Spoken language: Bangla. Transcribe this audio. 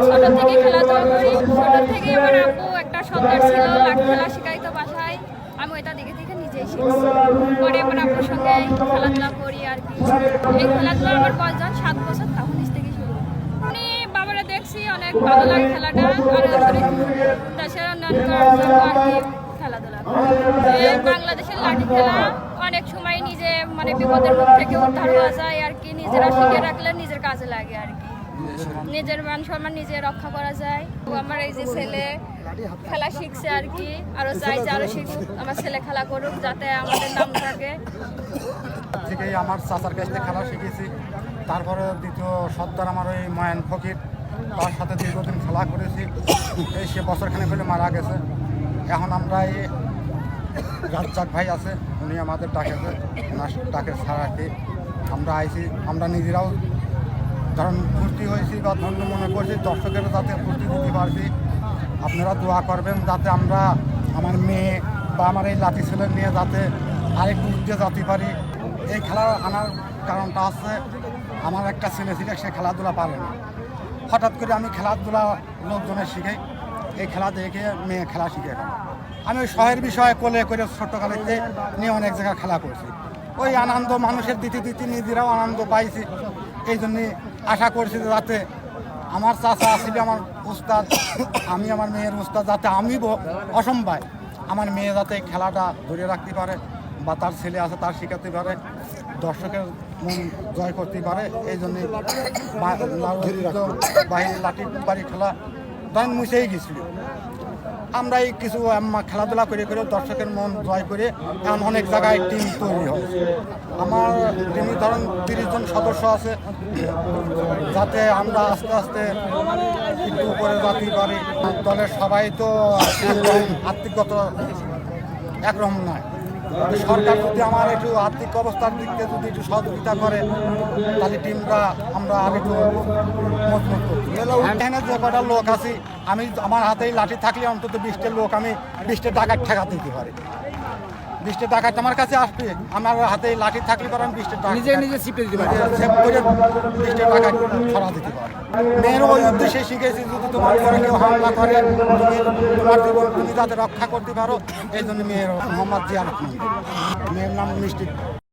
ছোট থেকে খেলাধুলা করি। ছোট থেকে আমার আব্বু একটা সন্তান ছিল, লাঠি খেলা শিখাইতো বাসায়। আমি ওইটা দেখে দেখে নিজেই শিখছি। পরে আমার আব্বুর সঙ্গে খেলাধুলা করি আর কি। এই খেলাধুলা আমার বয়স যখন 7 বছর, তখন নিজ থেকে শুরু। আমি বাবারা দেখছি, অনেক ভালো লাগে খেলাটা। আর দেশের অন্যান্য আর কি খেলাধুলা বাংলাদেশের লাঠি খেলা অনেক সময় নিজে মানে বিপদের মুখ থেকে উদ্ধার হওয়া যায় আর কি। নিজেরা শিখে রাখলে নিজের কাজে লাগে আর কি। নিজের মান সম্মান নিজে রক্ষা করা যায়। আমার এই যে ছেলে খেলা শিখছে আর কি, আরো চাই যে আরো শিখুক, আমার ছেলে খেলা করুক, যাতে আমাদের নাম থাকে। থেকেই আমার চাচার কাছ থেকে খেলা শিখেছি। তারপরে দ্বিতীয় সর্দার আমার ওই ময়ান ফকির, তার সাথে দীর্ঘদিন খেলা করেছি। এই সে বছরখানেক হলে মারা গেছে। এখন আমরা এই রাজ্জাক ভাই আছে, উনি আমাদের ডাকেছে, ওনার ডাকে ছাড়াতে আমরা আইছি। আমরা নিজেরাও ধরুন ফুর্তি হয়েছি বা ধন্য মনে করছি, দর্শকেরা যাতে ফুর্তি দিতে পারছি। আপনারা দোয়া করবেন যাতে আমরা আমার মেয়ে বা আমার এই লাঠি ছেলে নিয়ে যাতে আরেকটু উঠতে যেতে পারি। এই খেলা আনার কারণটা হচ্ছে আমার একটা ছেলে ছিল, সে খেলাধুলা পারে না। হঠাৎ করে আমি খেলাধুলা লোকজনের শিখাই, এই খেলা দেখে মেয়ে খেলা শিখে গেল। আমি ওই শহরের বিষয়ে কোলে করে ছোট্টকালেতে নিয়ে অনেক জায়গায় খেলা করছি। ওই আনন্দ মানুষের দিতে দিতে নিজেরাও আনন্দ পাইছি। এই জন্যে আশা করছি যাতে আমার চাচা আসছিল আমার উস্তাদ, আমি আমার মেয়ের উস্তাদ, যাতে আমি অসম্ভব আমার মেয়ে যাতে খেলাটা ধরে রাখতে পারে বা তার ছেলে আছে তার শেখাতে পারে, দর্শকের মন জয় করতে পারে। এই জন্যে বাহিনী লাঠি বাড়ি খেলা ধরেন মুছেই গেছিল। আমরা এই কিছু খেলাধুলা করে করে দর্শকের মন জয় করে এখন অনেক জায়গায় টিম তৈরি হয়েছে। আমার টিমে ধরেন 30 জন সদস্য আছে, যাতে আমরা আস্তে আস্তে একটু উপরে যেতে পারি। দলের সবাই তো আর্থিকগত একরকম নয়। সরকার যদি আমার একটু আর্থিক অবস্থার দিক থেকে যদি একটু সহযোগিতা করে, তাহলে টিমটা আমরা আর একটু মজবুত করছি। এখানে যে কটা লোক আছি, আমি আমার হাতেই লাঠি থাকলে অন্তত 20টা লোক আমি 20টা টাকার ঠেকা দিতে পারি। 20টা টাকা আমার কাছে আসবে, আমার হাতে লাঠি থাকলে পরে আমি 20টা টাকা নিজে নিজে সিপে দিতে পারি, সেভ করে 20টা টাকা ছড়া দিতে পারি। মেয়ের ওই উদ্দেশ্যে শিখেছি, যদি তোমার ঘরে কেউ হামলা করে, তোমার জীবন তুমি যাতে রক্ষা করতে পারো, এই জন্য মেয়ের মোহাম্মদ জিয়া, মেয়ের নাম মিষ্টি।